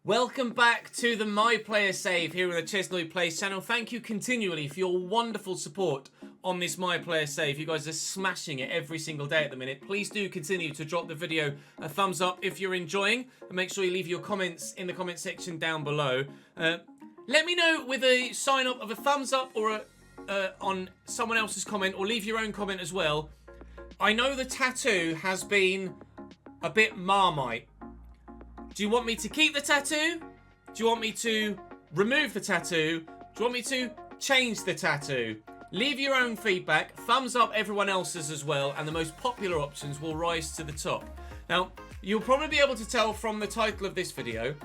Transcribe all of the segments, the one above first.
Welcome back to the My Player Save here on the ChesnoidPlays channel. Thank you continually for your wonderful support on this My Player Save. You guys are smashing it every single day at the minute. Please do continue to drop the video a thumbs up if you're enjoying, and make sure you leave your comments in the comment section down below. Let me know with a sign up of a thumbs up or on someone else's comment, or leave your own comment as well. I know the tattoo has been a bit Marmite. Do you want me to keep the tattoo? Do you want me to remove the tattoo? Do you want me to change the tattoo? Leave your own feedback, thumbs up everyone else's as well, and the most popular options will rise to the top. Now, you'll probably be able to tell from the title of this video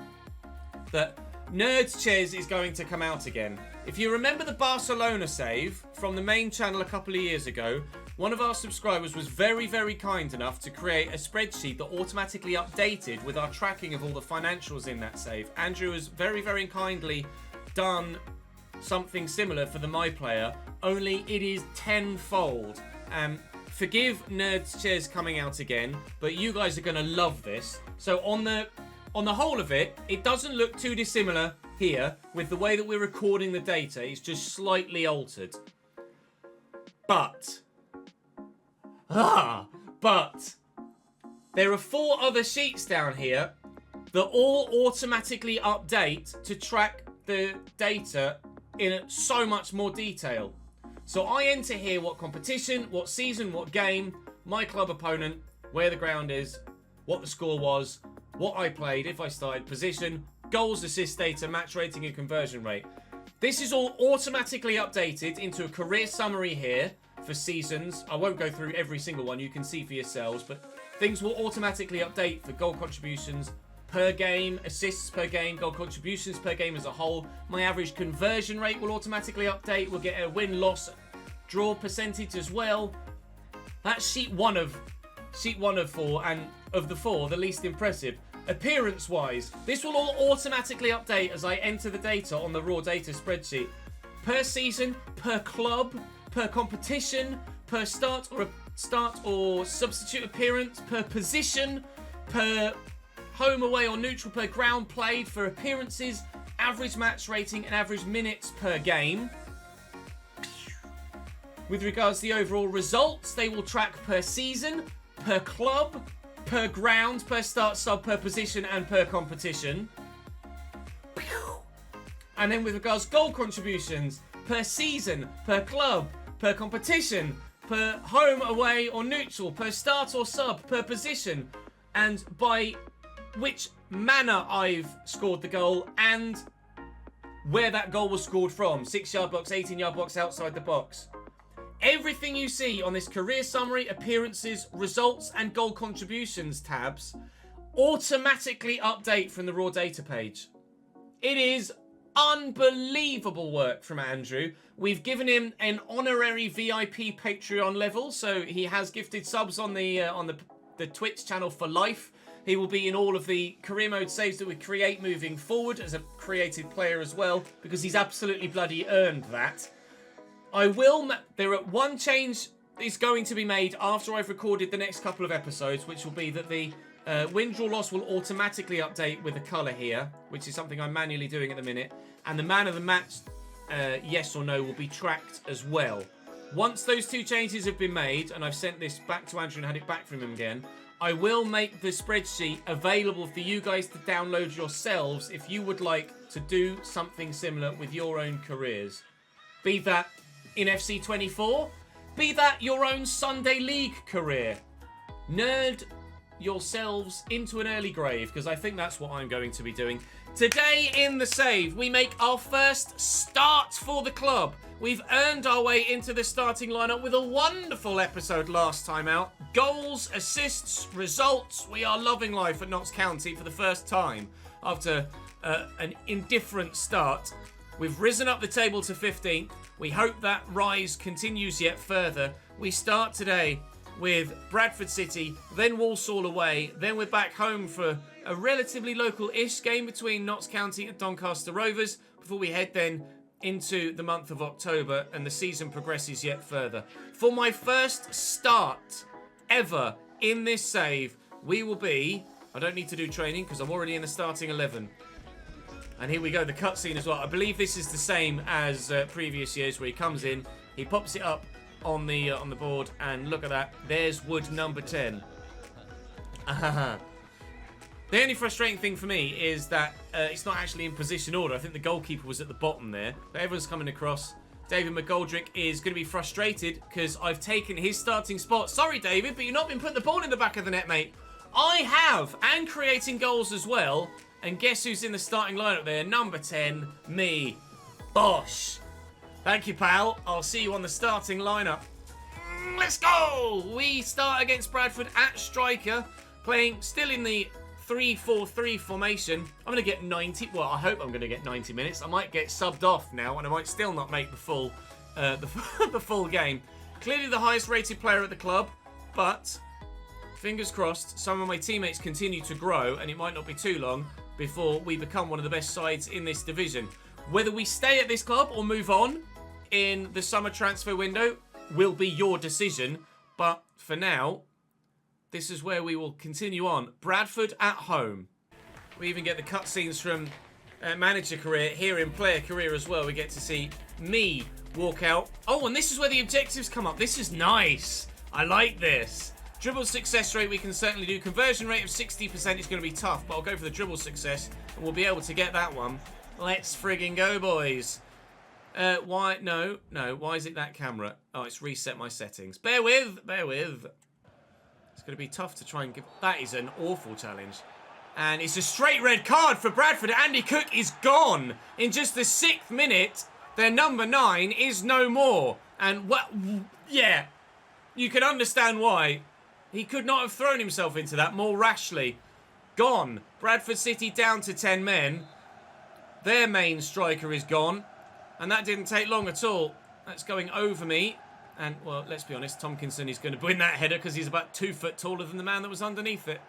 that Nerds Ches is going to come out again. If you remember the Barcelona save from the main channel a couple of years ago, one of our subscribers was very, very kind enough to create a spreadsheet that automatically updated with our tracking of all the financials in that save. Andrew has very, very kindly done something similar for the My Player, only it is tenfold. Forgive Nerds Ches coming out again, but you guys are going to love this. So on the whole of it, it doesn't look too dissimilar here with the way that we're recording the data. It's just slightly altered. But there are 4 other sheets down here that all automatically update to track the data in so much more detail. So I enter here what competition, what season, what game, my club opponent, where the ground is, what the score was, what I played, if I started, position, goals, assist data, match rating and conversion rate. This is all automatically updated into a career summary here for seasons. I won't go through every single one, you can see for yourselves, but things will automatically update for goal contributions per game, assists per game, goal contributions per game as a whole. My average conversion rate will automatically update. We'll get a win, loss, draw percentage as well. That's sheet one of 4, and of the 4, the least impressive. Appearance-wise, this will all automatically update as I enter the data on the raw data spreadsheet. Per season, per club, per competition, per start or substitute appearance, per position, per home, away or neutral, per ground played, for appearances, average match rating and average minutes per game. With regards to the overall results, they will track per season, per club, per ground, per start, sub, per position and per competition. And then with regards to goal contributions, per season, per club, per competition, per home, away or neutral, per start or sub, per position, and by which manner I've scored the goal and where that goal was scored from. 6-yard box, 18-yard box, outside the box. Everything you see on this career summary, appearances, results and goal contributions tabs automatically update from the raw data page. It is unbelievable work from Andrew. We've given him an honorary VIP Patreon level, so he has gifted subs on the Twitch channel for life. He will be in all of the career mode saves that we create moving forward as a created player as well, because he's absolutely bloody earned that. One change is going to be made after I've recorded the next couple of episodes, which will be that the win, draw, loss will automatically update with the colour here, which is something I'm manually doing at the minute. And the man of the match, yes or no, will be tracked as well. Once those 2 changes have been made, and I've sent this back to Andrew and had it back from him again, I will make the spreadsheet available for you guys to download yourselves if you would like to do something similar with your own careers. Be that in FC24, be that your own Sunday League career. Nerd yourselves into an early grave, because I think that's what I'm going to be doing. Today in the save, we make our first start for the club. We've earned our way into the starting lineup with a wonderful episode last time out. Goals, assists, results. We are loving life at Notts County for the first time after an indifferent start. We've risen up the table to 15th. We hope that rise continues yet further. We start today with Bradford City, then Walsall away. Then we're back home for a relatively local-ish game between Notts County and Doncaster Rovers before we head then into the month of October and the season progresses yet further. For my first start ever in this save, we will be... I don't need to do training because I'm already in the starting 11. And here we go, the cutscene as well. I believe this is the same as previous years, where he comes in, he pops it up on the board, and look at that. There's wood number 10. The only frustrating thing for me is that it's not actually in position order. I think the goalkeeper was at the bottom there. But everyone's coming across. David McGoldrick is going to be frustrated because I've taken his starting spot. Sorry, David, but you've not been putting the ball in the back of the net, mate. I have, and creating goals as well. And guess who's in the starting lineup there? Number 10, me. Bosh. Thank you, pal. I'll see you on the starting lineup. Let's go! We start against Bradford at striker, playing still in the 3-4-3 formation. I'm going to get 90. Well, I hope I'm going to get 90 minutes. I might get subbed off now, and I might still not make the full, the full game. Clearly the highest rated player at the club, but fingers crossed, some of my teammates continue to grow, and it might not be too long before we become one of the best sides in this division. Whether we stay at this club or move on in the summer transfer window will be your decision, but for now, this is where we will continue on. Bradford at home. We even get the cutscenes from manager career here in player career as well. We get to see me walk out. Oh, and this is where the objectives come up. This is nice. I like this. Dribble success rate we can certainly do. Conversion rate of 60% is going to be tough, but I'll go for the dribble success and we'll be able to get that one. Let's friggin' go, boys. Why? No. Why is it that camera? Oh, it's reset my settings. Bear with. It's going to be tough to try and give... That is an awful challenge. And it's a straight red card for Bradford. Andy Cook is gone. In just the 6th minute, their number 9 is no more. And, well, yeah, you can understand why. He could not have thrown himself into that more rashly. Gone. Bradford City down to 10 men. Their main striker is gone. And that didn't take long at all. That's going over me. And, well, let's be honest, Tomkinson is going to win that header because he's about 2 foot taller than the man that was underneath it.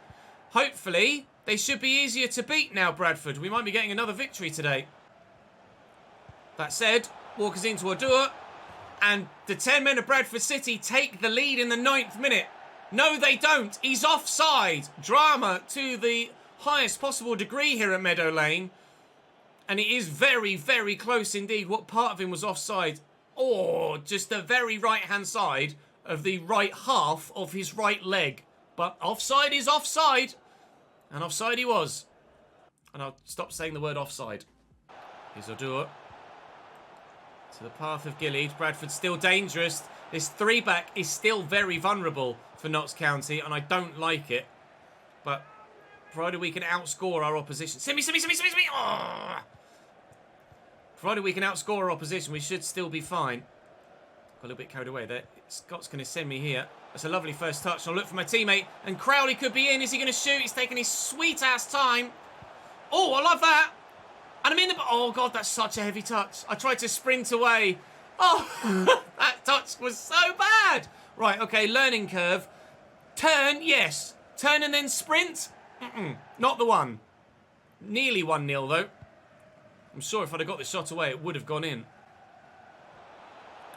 Hopefully, they should be easier to beat now, Bradford. We might be getting another victory today. That said, Walker's into Odua. And the 10 men of Bradford City take the lead in the 9th minute. No, they don't. He's offside. Drama to the highest possible degree here at Meadow Lane. And it is very, very close indeed. What part of him was offside? Oh, just the very right-hand side of the right half of his right leg. But offside is offside. And offside he was. And I'll stop saying the word offside. Here's Odua. To the path of Gilead. Bradford still dangerous. This 3-back is still very vulnerable for Notts County, and I don't like it. But provided we can outscore our opposition. Simi! Oh! Provided we can outscore our opposition, we should still be fine. Got a little bit carried away there. Scott's going to send me here. That's a lovely first touch. I'll look for my teammate. And Crowley could be in. Is he going to shoot? He's taking his sweet-ass time. Oh, I love that. And I'm in the... Oh, God, that's such a heavy touch. I tried to sprint away. Oh, that touch was so bad. Right, okay, learning curve. Turn, yes. Turn and then sprint? Not the one. Nearly 1-0, though. I'm sure if I'd have got the shot away, it would have gone in.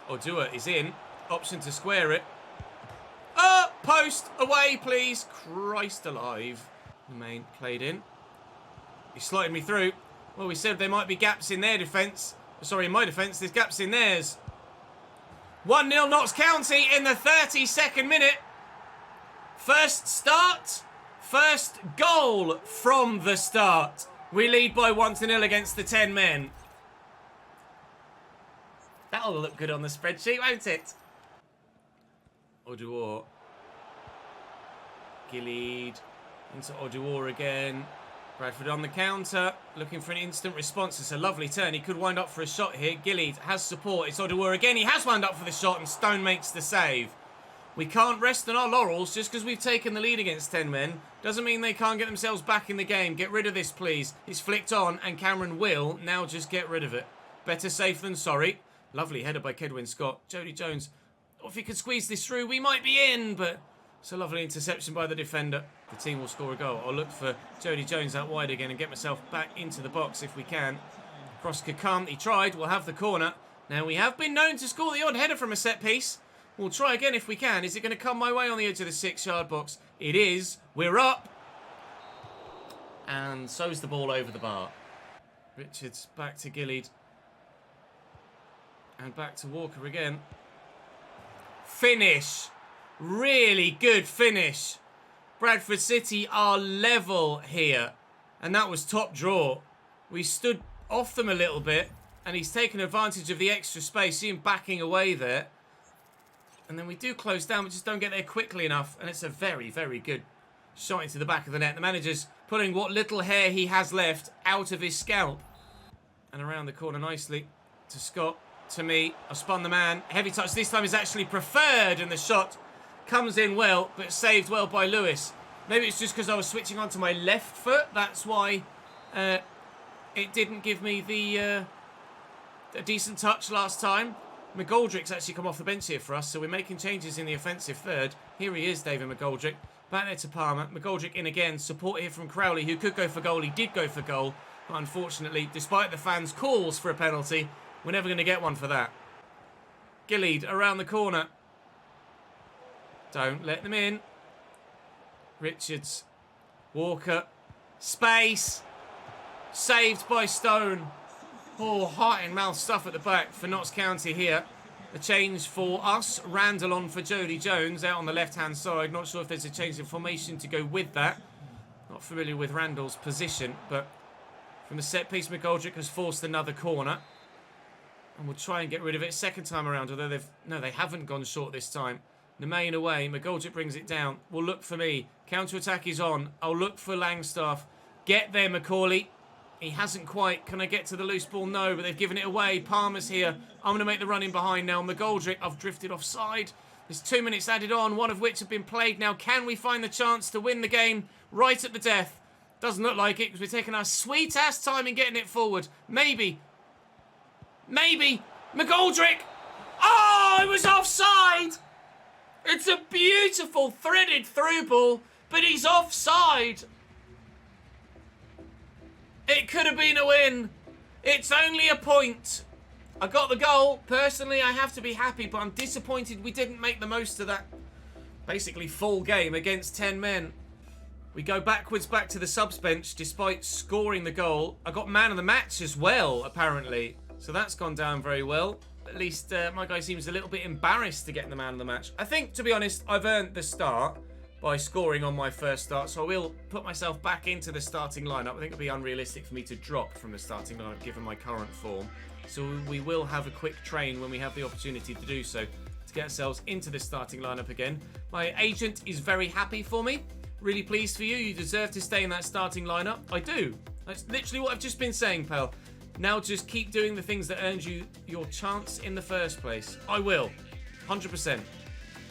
Odua is in. Option to square it. Post. Away, please. Christ alive. Main played in. He slotted me through. Well, we said there might be gaps in their defence. Sorry, in my defence, there's gaps in theirs. 1-0 Notts County in the 32nd minute. First start. First goal from the start. We lead by 1-0 against the 10 men. That'll look good on the spreadsheet, won't it? Odua. Gilead. Into Odua again. Bradford on the counter. Looking for an instant response. It's a lovely turn. He could wind up for a shot here. Gilead has support. It's Odua again. He has wound up for the shot and Stone makes the save. We can't rest on our laurels just because we've taken the lead against 10 men. Doesn't mean they can't get themselves back in the game. Get rid of this, please. It's flicked on, and Cameron will now just get rid of it. Better safe than sorry. Lovely header by Kedwin Scott. Jody Jones. Oh, if he could squeeze this through, we might be in, but it's a lovely interception by the defender. The team will score a goal. I'll look for Jody Jones out wide again and get myself back into the box if we can. Cross could come. He tried. We'll have the corner. Now, we have been known to score the odd header from a set piece. We'll try again if we can. Is it going to come my way on the edge of the 6-yard box? It is. We're up. And so's the ball over the bar. Richards back to Gillard. And back to Walker again. Finish. Really good finish. Bradford City are level here. And that was top draw. We stood off them a little bit. And he's taken advantage of the extra space. See him backing away there. And then we do close down. We just don't get there quickly enough. And it's a very, very good shot into the back of the net. The manager's pulling what little hair he has left out of his scalp. And around the corner nicely to Scott. To me, I spun the man. Heavy touch this time is actually preferred, and the shot comes in well, but saved well by Lewis. Maybe it's just because I was switching onto my left foot. That's why it didn't give me a decent touch last time. McGoldrick's actually come off the bench here for us, so we're making changes in the offensive third. Here he is, David McGoldrick. Back there to Palmer. McGoldrick in again. Support here from Crowley, who could go for goal. He did go for goal. But unfortunately, despite the fans' calls for a penalty, we're never going to get one for that. Gillard around the corner. Don't let them in. Richards. Walker. Space. Saved by Stone. Oh, heart and mouth stuff at the back for Notts County here. A change for us. Randall on for Jody Jones out on the left-hand side. Not sure if there's a change in formation to go with that. Not familiar with Randall's position, but from the set piece, McGoldrick has forced another corner. And we'll try and get rid of it second time around, although they haven't gone short this time. Nemain away. McGoldrick brings it down. Will look for me. Counter-attack is on. I'll look for Langstaff. Get there, Macaulay. He hasn't quite. Can I get to the loose ball? No, but they've given it away. Palmer's here. I'm going to make the run in behind now. McGoldrick, I've drifted offside. There's 2 minutes added on, one of which have been played now. Can we find the chance to win the game right at the death? Doesn't look like it, because we're taking our sweet-ass time in getting it forward. Maybe. McGoldrick. Oh, it was offside. It's a beautiful threaded through ball, but he's offside. It could have been a win. It's only a point. I got the goal. Personally, I have to be happy, but I'm disappointed we didn't make the most of that basically full game against 10 men. We go backwards back to the subs bench despite scoring the goal. I got man of the match as well, apparently. So that's gone down very well. At least my guy seems a little bit embarrassed to get the man of the match. I think, to be honest, I've earned the start by scoring on my first start. So I will put myself back into the starting lineup. I think it'll be unrealistic for me to drop from the starting lineup given my current form. So we will have a quick train when we have the opportunity to do so to get ourselves into the starting lineup again. My agent is very happy for me. Really pleased for you. You deserve to stay in that starting lineup. I do. That's literally what I've just been saying, pal. Now just keep doing the things that earned you your chance in the first place. I will. 100%.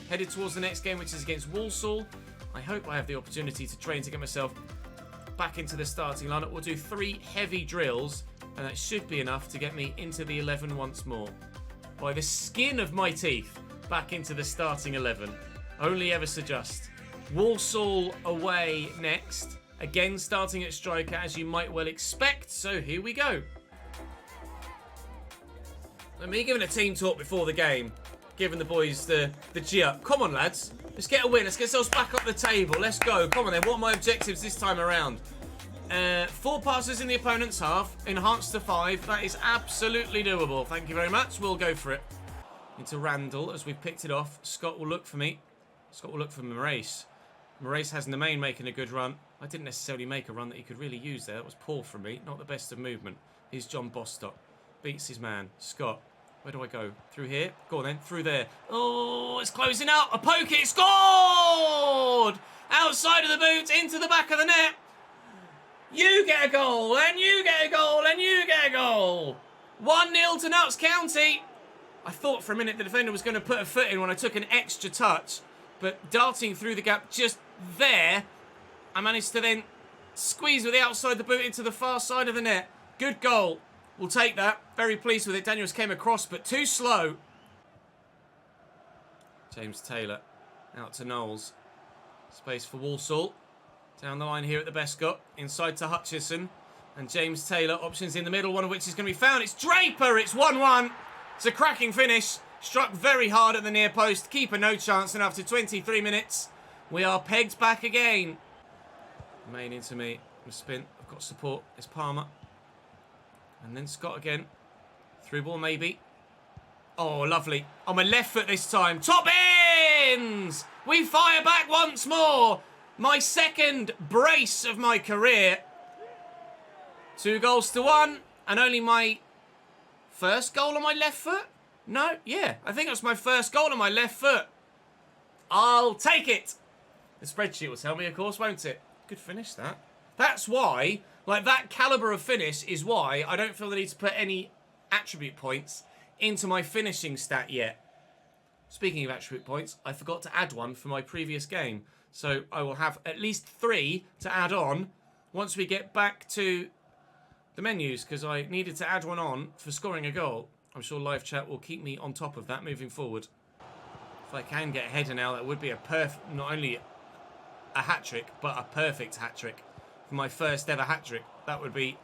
Headed towards the next game, which is against Walsall. I hope I have the opportunity to train to get myself back into the starting lineup. We'll do 3 heavy drills, and that should be enough to get me into the 11 once more. By the skin of my teeth, back into the starting 11. Only ever suggest. Walsall away next. Again, starting at striker, as you might well expect. So here we go. And me giving a team talk before the game, giving the boys the G up. Come on, lads. Let's get a win. Let's get ourselves back up the table. Let's go. Come on then. What are my objectives this time around? 4 passes in the opponent's half. Enhanced to 5. That is absolutely doable. Thank you very much. We'll go for it. Into Randall as we've picked it off. Scott will look for me. Scott will look for Moraes. Moraes has Nemain making a good run. I didn't necessarily make a run that he could really use there. That was poor from me. Not the best of movement. Here's John Bostock. Beats his man. Scott. Where do I go? Through here? Go on then. Through there. Oh, it's closing out. A poke it. Scored! Outside of the boot. Into the back of the net. You get a goal. And you get a goal. And you get a goal. 1-0 to Notts County. I thought for a minute the defender was going to put a foot in when I took an extra touch. But darting through the gap just there, I managed to then squeeze with the outside the boot into the far side of the net. Good goal. We'll take that. Very pleased with it. Daniels came across, but too slow. James Taylor out to Knowles. Space for Walsall. Down the line here at the Bescott. Inside to Hutchison. And James Taylor. Options in the middle, one of which is going to be found. It's Draper. It's 1-1. It's a cracking finish. Struck very hard at the near post. Keeper no chance. And after 23 minutes, we are pegged back again. Main into me. I'm spin. I've got support. It's Palmer. And then Scott again. Through ball maybe. Oh, lovely. On my left foot this time. Top ends! We fire back once more. My second brace of my career. 2 goals to 1. And only my first goal on my left foot? No, yeah. I think that's my first goal on my left foot. I'll take it. The spreadsheet will tell me, of course, won't it? Good finish, that. That's why, like, that calibre of finish is why I don't feel the need to put any attribute points into my finishing stat yet. Speaking of attribute points, I forgot to add one for my previous game. So I will have at least 3 to add on once we get back to the menus, because I needed to add one on for scoring a goal. I'm sure live chat will keep me on top of that moving forward. If I can get a header now, that would be a perfect, not only a hat-trick, but a perfect hat-trick. For my first ever hat-trick, that would be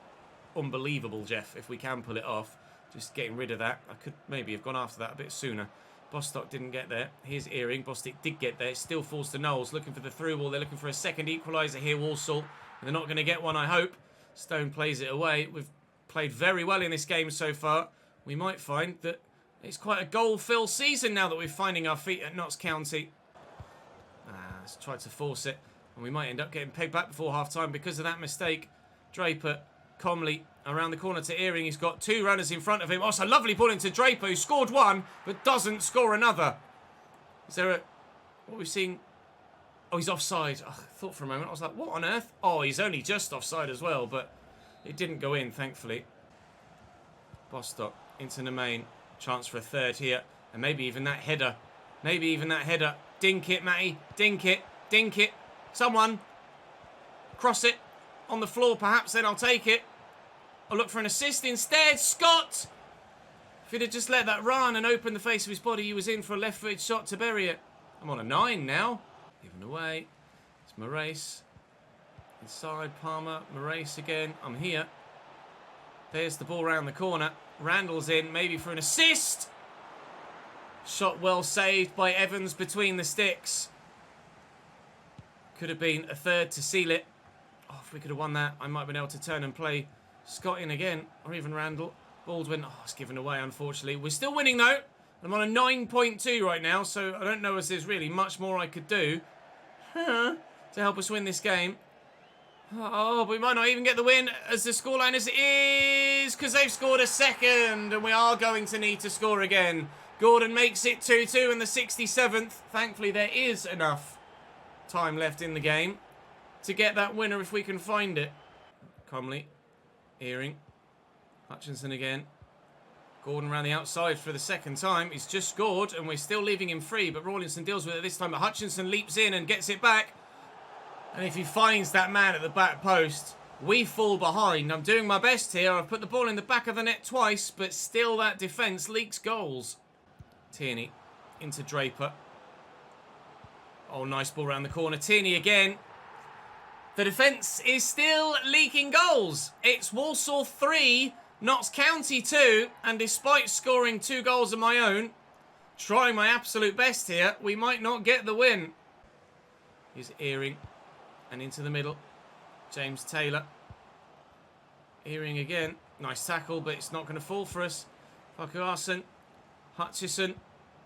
unbelievable, Jeff, if we can pull it off. Just getting rid of that. I could maybe have gone after that a bit sooner. Bostock didn't get there. Here's Earring. Bostock did get there. It still falls to Knowles. Looking for the through ball. They're looking for a second equaliser here, Walsall. They're not going to get one, I hope. Stone plays it away. We've played very well in this game so far. We might find that it's quite a goal-filled season now that we're finding our feet at Notts County. Let's try to force it. And we might end up getting pegged back before half-time because of that mistake. Draper, Comley, around the corner to Earring. He's got 2 runners in front of him. Oh, it's a lovely ball into Draper, who scored 1, but doesn't score another. Is there a... What are we seeing? Oh, he's offside. Oh, I thought for a moment. I was like, what on earth? Oh, he's only just offside as well, but it didn't go in, thankfully. Bostock into the main. Chance for a third here. And maybe even that header. Maybe even that header. Dink it, Matty. Dink it. Dink it. Someone. Cross it. On the floor, perhaps. Then I'll take it. I'll look for an assist instead. Scott! If he'd have just let that run and opened the face of his body, he was in for a left-footed shot to bury it. I'm on a 9 now. Given away. It's Moraes. Inside, Palmer. Moraes again. I'm here. There's the ball round the corner. Randall's in, maybe for an assist. Shot well saved by Evans between the sticks. Could have been a third to seal it. Oh, if we could have won that, I might have been able to turn and play Scott in again, or even Randall. Baldwin, oh, it's given away, unfortunately. We're still winning, though. I'm on a 9.2 right now, so I don't know if there's really much more I could do to help us win this game. Oh, but we might not even get the win as the scoreline as it is, because they've scored a second, and we are going to need to score again. Gordon makes it 2-2 in the 67th. Thankfully, there is enough time left in the game to get that winner if we can find it. Comley, Earring, Hutchinson again. Gordon around the outside for the second time. He's just scored, and we're still leaving him free, but Rawlinson deals with it this time. But Hutchinson leaps in and gets it back. And if he finds that man at the back post, we fall behind. I'm doing my best here. I've put the ball in the back of the net twice, but still that defence leaks goals. Tierney into Draper. Oh, nice ball around the corner. Tierney again. The defence is still leaking goals. It's Walsall 3, Notts County 2, and despite scoring 2 goals of my own, trying my absolute best here, we might not get the win. Here's Earring. And into the middle. James Taylor. Earring again. Nice tackle, but it's not going to fall for us. Farquharson. Hutchison.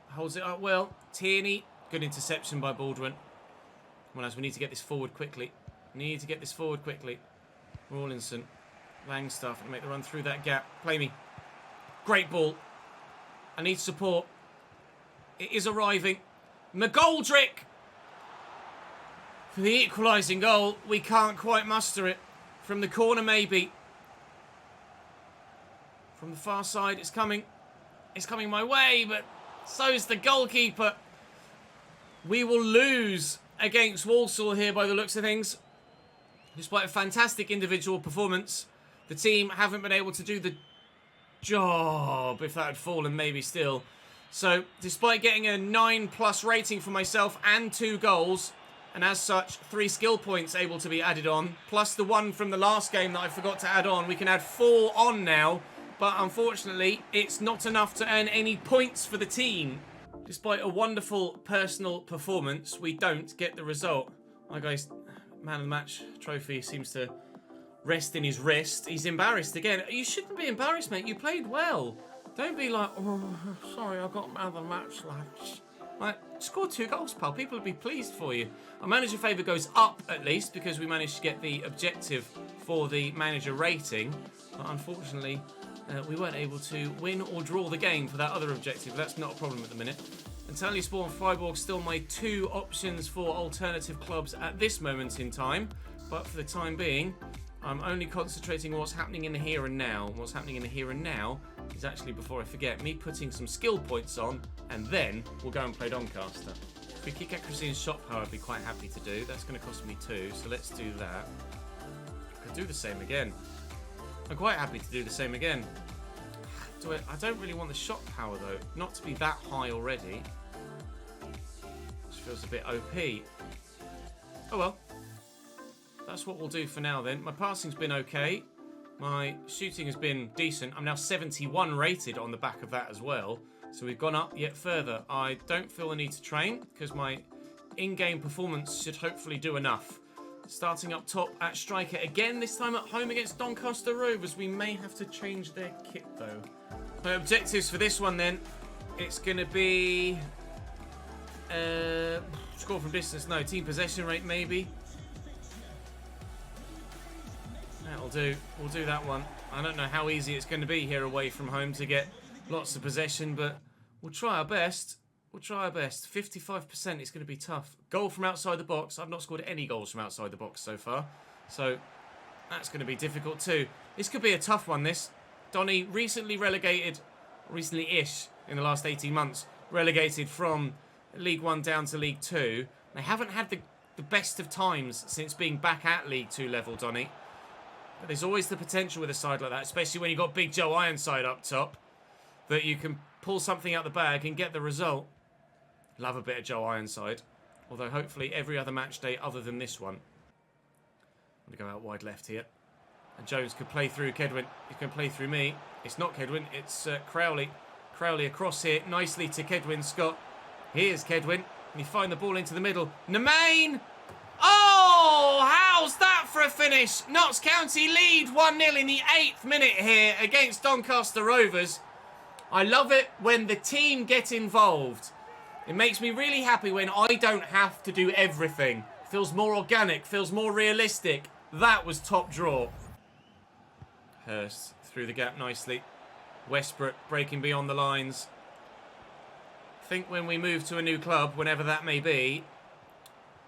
Holds it up well. Tierney. Good interception by Baldwin. Well, as we need to get this forward quickly. Need to get this forward quickly. Rawlinson. Langstaff to make the run through that gap. Play me. Great ball. I need support. It is arriving. McGoldrick! For the equalising goal, we can't quite muster it. From the corner, maybe. From the far side, it's coming. It's coming my way, but so's the goalkeeper. We will lose against Walsall here by the looks of things. Despite a fantastic individual performance, the team haven't been able to do the job, if that had fallen, maybe still. So, despite getting a 9+ rating for myself and 2 goals, and as such, 3 skill points able to be added on, plus the 1 from the last game that I forgot to add on. We can add 4 on now, but unfortunately, it's not enough to earn any points for the team. Despite a wonderful personal performance, we don't get the result. My guys, man of the match trophy seems to resting his wrist. He's embarrassed again. You shouldn't be embarrassed, mate. You played well. Don't be like, oh, sorry, I got out of the match, lads. Like, score 2 goals, pal. People would be pleased for you. Our manager favour goes up, at least, because we managed to get the objective for the manager rating. But unfortunately, we weren't able to win or draw the game for that other objective. That's not a problem at the minute. Antalyaspor and Freiburg still my 2 options for alternative clubs at this moment in time. But for the time being, I'm only concentrating on what's happening in the here and now. And what's happening in the here and now is actually, before I forget, me putting some skill points on, and then we'll go and play Doncaster. Free kick accuracy and shot power I'd be quite happy to do. That's going to cost me 2, so let's do that. I could do the same again. I'm quite happy to do the same again. I don't really want the shot power though. Not to be that high already. This feels a bit OP. Oh well. That's what we'll do for now then. My passing's been okay. My shooting has been decent. I'm now 71 rated on the back of that as well. So we've gone up yet further. I don't feel the need to train because my in-game performance should hopefully do enough. Starting up top at striker again, this time at home against Doncaster Rovers. We may have to change their kit though. My objectives for this one then, it's going to be score from distance, no, team possession rate maybe. That'll do, we'll do that one. I don't know how easy it's going to be here away from home to get lots of possession, but we'll try our best. We'll try our best. 55%, it's going to be tough. Goal from outside the box. I've not scored any goals from outside the box so far. So that's going to be difficult too. This could be a tough one, this. Donny recently relegated, recently-ish, in the last 18 months, relegated from League 1 down to League 2. They haven't had the best of times since being back at League 2 level, Donny. But there's always the potential with a side like that, especially when you've got Big Joe Ironside up top, that you can pull something out the bag and get the result. Love a bit of Joe Ironside. Although hopefully every other match day other than this one. I'm going to go out wide left here. And Jones could play through Kedwin. He can play through me. It's not Kedwin, it's Crowley. Crowley across here, nicely to Kedwin Scott. Here's Kedwin. And you find the ball into the middle. Nemain! Oh, how's that for a finish? Notts County lead 1-0 in the 8th minute here against Doncaster Rovers. I love it when the team get involved. It makes me really happy when I don't have to do everything. Feels more organic, feels more realistic. That was top draw. Hurst through the gap nicely. Westbrook breaking beyond the lines. I think when we move to a new club, whenever that may be,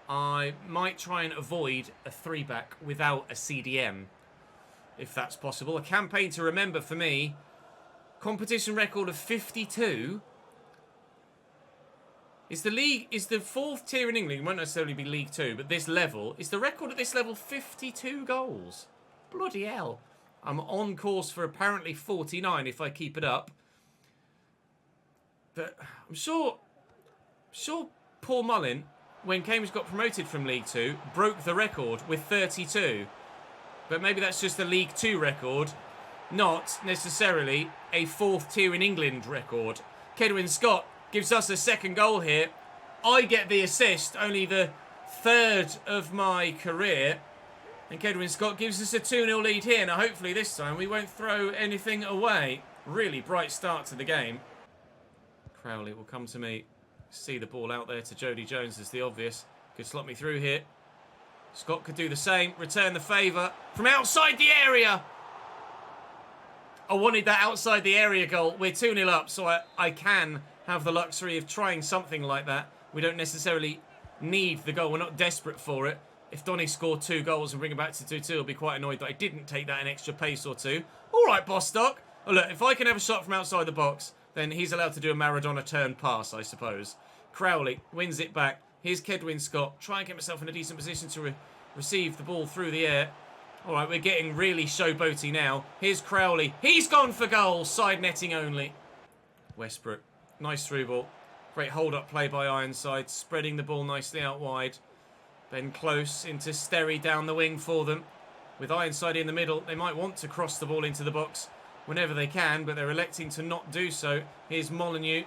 I might try and avoid a 3-back without a CDM, if that's possible. A campaign to remember for me. Competition record of 52. Is the 4th tier in England, it won't necessarily be League 2, but this level, is the record at this level 52 goals? Bloody hell. I'm on course for apparently 49 if I keep it up. But I'm sure Paul Mullin, when Cambridge got promoted from League 2, broke the record with 32. But maybe that's just a League 2 record, not necessarily a 4th tier in England record. Kedwin Scott gives us a second goal here. I get the assist, only the 3rd of my career. And Kedwin Scott gives us a 2-0 lead here. Now hopefully this time we won't throw anything away. Really bright start to the game. Crowley will come to me. See the ball out there to Jody Jones is the obvious. Could slot me through here. Scott could do the same. Return the favour from outside the area. I wanted that outside the area goal. We're 2-0 up, so I can have the luxury of trying something like that. We don't necessarily need the goal. We're not desperate for it. If Donny scored 2 goals and bring it back to 2-2, I'll be quite annoyed that I didn't take that an extra pace or 2. All right, Bostock. Oh, look, if I can have a shot from outside the box, then he's allowed to do a Maradona turn pass, I suppose. Crowley wins it back. Here's Kedwin Scott. Try and get myself in a decent position to receive the ball through the air. All right, we're getting really showboaty now. Here's Crowley. He's gone for goal. Side netting only. Westbrook. Nice through ball. Great hold-up play by Ironside. Spreading the ball nicely out wide. Then close into Sterry down the wing for them. With Ironside in the middle, they might want to cross the ball into the box whenever they can, but they're electing to not do so. Here's Molyneux.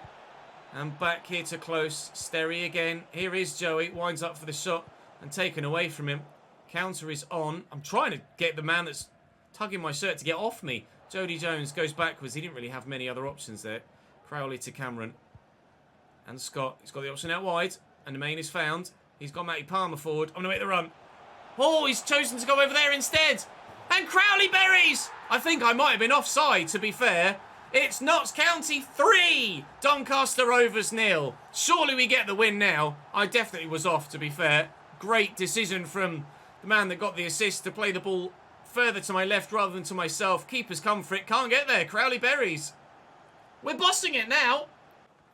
And back here to close. Sterry again. Here is Joey. Winds up for the shot and taken away from him. Counter is on. I'm trying to get the man that's tugging my shirt to get off me. Jody Jones goes backwards. He didn't really have many other options there. Crowley to Cameron. And Scott. He's got the option out wide. And the main is found. He's got Matty Palmer forward. I'm going to make the run. Oh, he's chosen to go over there instead. And Crowley buries. I think I might have been offside, to be fair. It's Notts County 3. Doncaster Rovers 0. Surely we get the win now. I definitely was off, to be fair. Great decision from the man that got the assist to play the ball further to my left rather than to myself. Keeper's come for it. Can't get there. Crowley buries. We're bossing it now.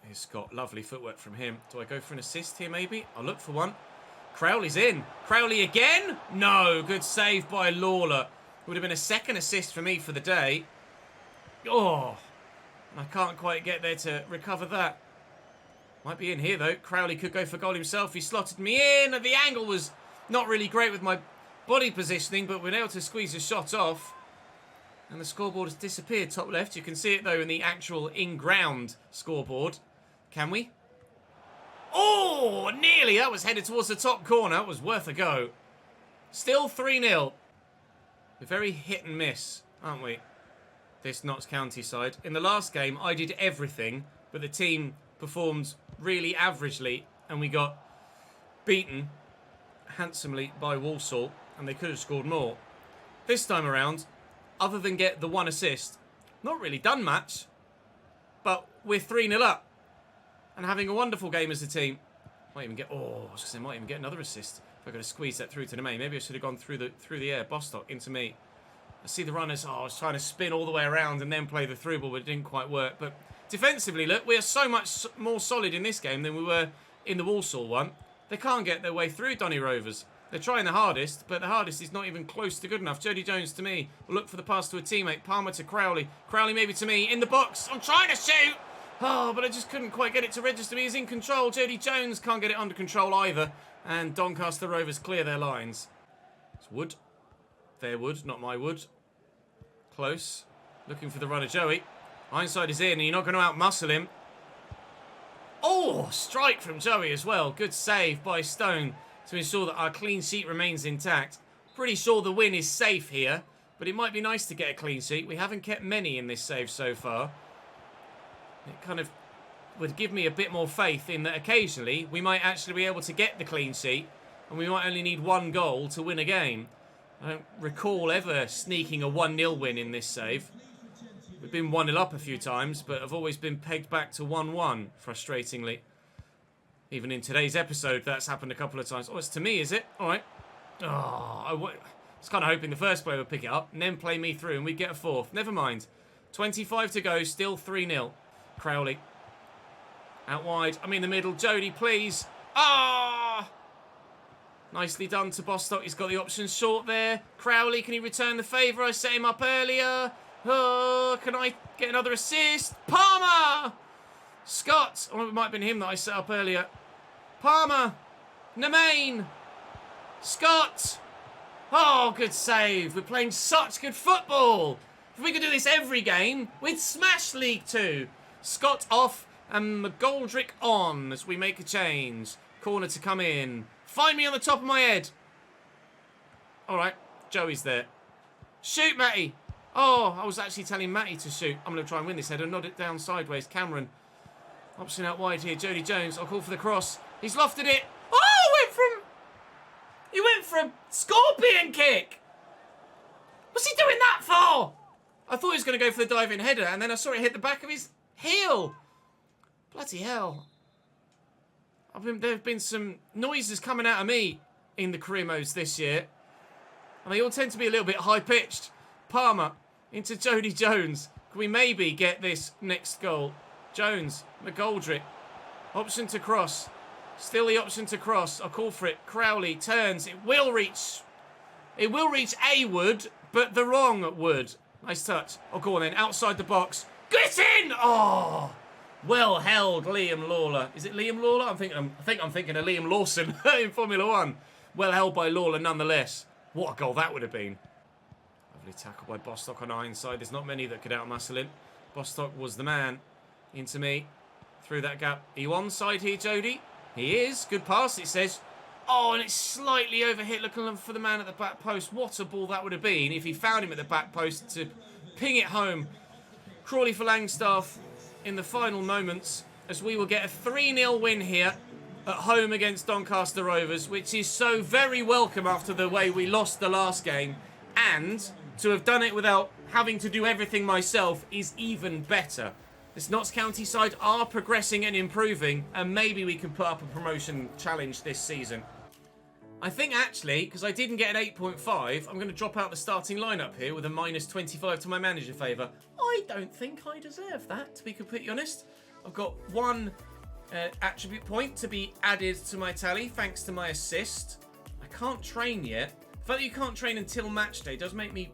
Here's Scott. Lovely footwork from him. Do I go for an assist here, maybe? I'll look for one. Crowley's in. Crowley again? No. Good save by Lawler. Would have been a second assist for me for the day. Oh. I can't quite get there to recover that. Might be in here, though. Crowley could go for goal himself. He slotted me in. The angle was not really great with my body positioning, but we're able to squeeze a shot off. And the scoreboard has disappeared top left. You can see it, though, in the actual in-ground scoreboard. Can we? Oh, nearly. That was headed towards the top corner. It was worth a go. Still 3-0. We're very hit and miss, aren't we? This Notts County side. In the last game, I did everything, but the team performed really averagely, and we got beaten handsomely by Walsall, and they could have scored more. This time around, other than get the one assist, not really done much, but we're 3-0 up and having a wonderful game as a team. Might even get, I was going to say, might even get another assist if I could have squeezed that through to the main. Maybe I should have gone through the air. Bostock into me. I see the runners. I was trying to spin all the way around and then play the through ball, but it didn't quite work. But defensively, look, we are so much more solid in this game than we were in the Walsall one. They can't get their way through, Donny Rovers. They're trying the hardest, but the hardest is not even close to good enough. Jody Jones to me. Will look for the pass to a teammate. Palmer to Crowley. Crowley maybe to me. In the box. I'm trying to shoot. Oh, but I just couldn't quite get it to register me. He's in control. Jody Jones can't get it under control either. And Doncaster Rovers clear their lines. It's Wood. Their Wood, not my Wood. Close. Looking for the runner, Joey. Ironside is in, and you're not going to out-muscle him. Oh, strike from Joey as well. Good save by Stone to ensure that our clean sheet remains intact. Pretty sure the win is safe here, but it might be nice to get a clean sheet. We haven't kept many in this save so far. It kind of would give me a bit more faith in that occasionally we might actually be able to get the clean sheet, and we might only need one goal to win a game. I don't recall ever sneaking a 1-0 win in this save. We've been 1-0 up a few times, but have always been pegged back to 1-1, frustratingly. Even in today's episode, that's happened a couple of times. Oh, it's to me, is it? All right. Oh, I was kind of hoping the first player would pick it up and then play me through and we'd get a fourth. Never mind. 25 to go, still 3-0. Crowley. Out wide. I'm in the middle. Jody, please. Ah! Nicely done to Bostock. He's got the option short there. Crowley, can he return the favour? I set him up earlier. Oh, can I get another assist? Palmer! Scott. Oh, it might have been him that I set up earlier. Palmer. Nemain. Scott. Oh, good save. We're playing such good football. If we could do this every game, we'd smash League 2. Scott off and McGoldrick on as we make a change. Corner to come in. Find me on the top of my head. All right. Joey's there. Shoot, Matty. Oh, I was actually telling Matty to shoot. I'm going to try and win this header. Nod it down sideways. Cameron. Option out wide here. Jody Jones. I'll call for the cross. He's lofted it. Oh, he went for a scorpion kick. What's he doing that for? I thought he was going to go for the diving header, and then I saw it hit the back of his heel. Bloody hell. There have been some noises coming out of me in the career modes this year, and they all tend to be a little bit high-pitched. Palmer into Jody Jones. Can we maybe get this next goal? Jones, McGoldrick. Option to cross. Still the option to cross. I'll call for it. Crowley turns. It will reach a Wood, but the wrong Wood. Nice touch. Oh, go on then. Outside the box. Get in! Oh! Well held, Liam Lawler. Is it Liam Lawler? I think I'm thinking of Liam Lawson in Formula 1. Well held by Lawler nonetheless. What a goal that would have been. Lovely tackle by Bostock on Ironside. There's not many that could outmuscle him. Bostock was the man. Into me. Through that gap. Are you onside here, Jody? He is. Good pass, it says. Oh, and it's slightly overhit, looking for the man at the back post. What a ball that would have been if he found him at the back post to ping it home. Crawley for Langstaff in the final moments as we will get a 3-0 win here at home against Doncaster Rovers, which is so very welcome after the way we lost the last game. And to have done it without having to do everything myself is even better. This Notts County side are progressing and improving, and maybe we can put up a promotion challenge this season. I think actually, because I didn't get an 8.5, I'm going to drop out the starting lineup here with a -25 to my manager favour. I don't think I deserve that, to be completely honest. I've got one attribute point to be added to my tally, thanks to my assist. I can't train yet. The fact that you can't train until match day does make me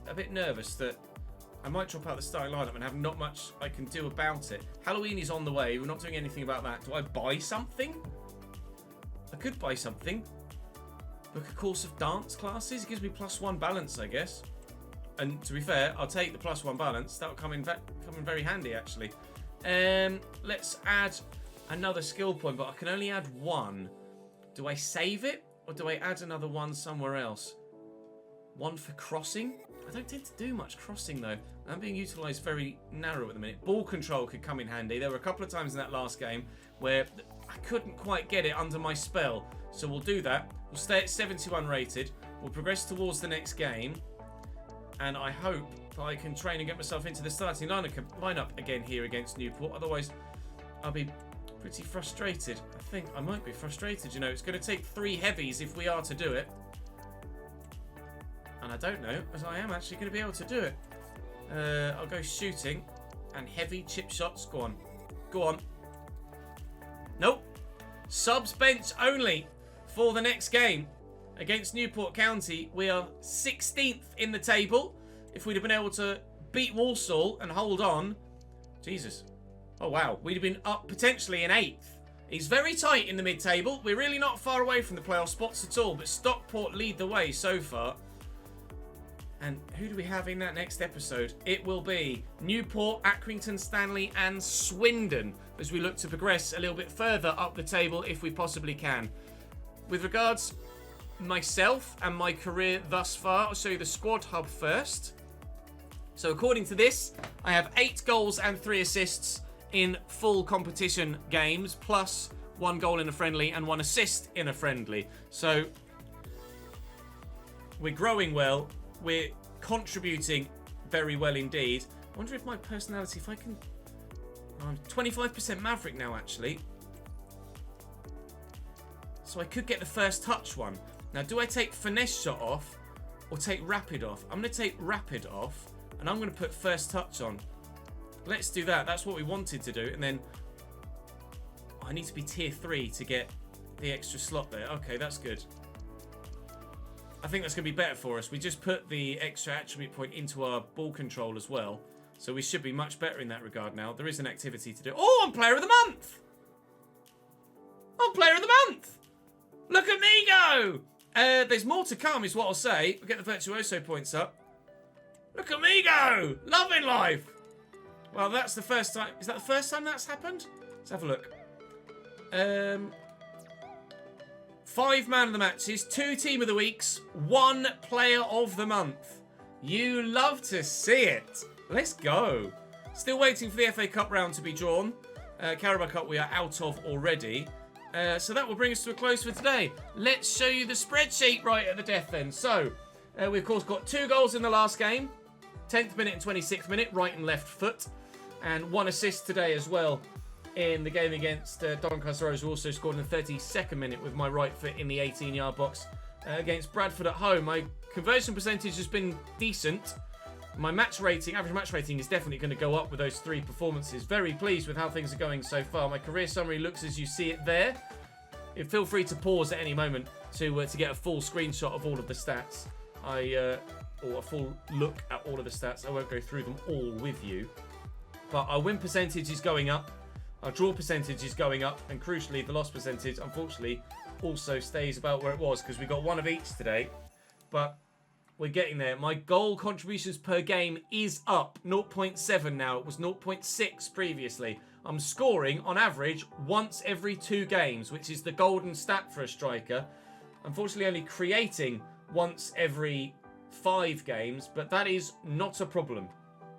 a bit nervous that I might drop out the starting lineup and have not much I can do about it. Halloween is on the way. We're not doing anything about that. Do I buy something? I could buy something. Book a course of dance classes. It gives me +1 balance, I guess. And to be fair, I'll take the +1 balance. That'll come in very handy, actually. Let's add another skill point, but I can only add one. Do I save it, or do I add another one somewhere else? One for crossing? I don't tend to do much crossing, though. I'm being utilised very narrow at the minute. Ball control could come in handy. There were a couple of times in that last game where I couldn't quite get it under my spell. So we'll do that. We'll stay at 71 rated. We'll progress towards the next game. And I hope that I can train and get myself into the starting lineup again here against Newport. Otherwise, I'll be pretty frustrated. I think I might be frustrated, you know. It's going to take 3 heavies if we are to do it. And I don't know, as I am actually going to be able to do it. I'll go shooting and heavy chip shots. Go on. Go on. Nope. Subs bench only for the next game against Newport County. We are 16th in the table. If we'd have been able to beat Walsall and hold on, Jesus. Oh, wow. We'd have been up potentially in 8th. He's very tight in the mid-table. We're really not far away from the playoff spots at all, but Stockport lead the way so far. And who do we have in that next episode? It will be Newport, Accrington, Stanley, and Swindon as we look to progress a little bit further up the table if we possibly can. With regards myself and my career thus far, I'll show you the squad hub first. So according to this, I have 8 goals and 3 assists in full competition games, plus 1 goal in a friendly and 1 assist in a friendly. So we're growing well. We're contributing very well indeed. I wonder if my personality, if I can... I'm 25% Maverick now, actually. So I could get the first touch one. Now, do I take finesse shot off or take rapid off? I'm going to take rapid off, and I'm going to put first touch on. Let's do that. That's what we wanted to do. And then I need to be tier 3 to get the extra slot there. Okay, that's good. I think that's going to be better for us. We just put the extra attribute point into our ball control as well. So we should be much better in that regard now. There is an activity to do. Oh, I'm Player of the Month! I'm Player of the Month! Look at me go! There's more to come is what I'll say. We'll get the Virtuoso points up. Look at me go! Loving life! Well, that's the first time. Is that the first time that's happened? Let's have a look. 5 man of the matches, 2 team of the weeks, 1 player of the month. You love to see it. Let's go. Still waiting for the FA Cup round to be drawn. Carabao Cup we are out of already. So that will bring us to a close for today. Let's show you the spreadsheet right at the death then. So, we of course got 2 goals in the last game. 10th minute and 26th minute, right and left foot. And 1 assist today as well. In the game against Doncaster Rovers, who also scored in the 32nd minute with my right foot in the 18-yard box against Bradford at home. My conversion percentage has been decent. My match rating, average match rating, is definitely going to go up with those 3 performances. Very pleased with how things are going so far. My career summary looks as you see it there. Feel free to pause at any moment to get a full screenshot of all of the stats. Or a full look at all of the stats. I won't go through them all with you. But our win percentage is going up. Our draw percentage is going up, and crucially, the loss percentage, unfortunately, also stays about where it was because we got 1 of each today. But we're getting there. My goal contributions per game is up 0.7 now. It was 0.6 previously. I'm scoring, on average, once every 2 games, which is the golden stat for a striker. Unfortunately, only creating once every 5 games, but that is not a problem.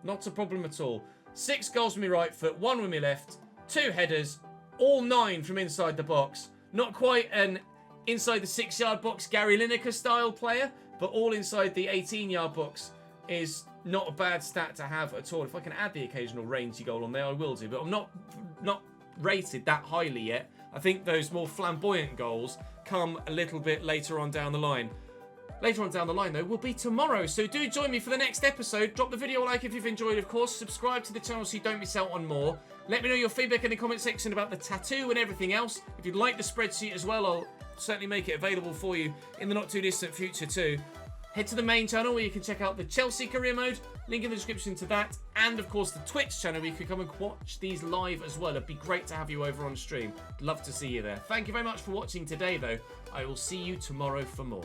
Not a problem at all. 6 goals with my right foot, 1 with my left, 2 headers, all 9 from inside the box. Not quite an inside the 6-yard box Gary Lineker style player, but all inside the 18-yard box is not a bad stat to have at all. If I can add the occasional rangy goal on there, I will do, but I'm not rated that highly yet. I think those more flamboyant goals come a little bit later on down the line. Later on down the line, though, will be tomorrow. So do join me for the next episode. Drop the video a like if you've enjoyed, of course. Subscribe to the channel so you don't miss out on more. Let me know your feedback in the comment section about the tattoo and everything else. If you'd like the spreadsheet as well, I'll certainly make it available for you in the not too distant future too. Head to the main channel where you can check out the Chelsea career mode. Link in the description to that. And, of course, the Twitch channel where you can come and watch these live as well. It'd be great to have you over on stream. Love to see you there. Thank you very much for watching today, though. I will see you tomorrow for more.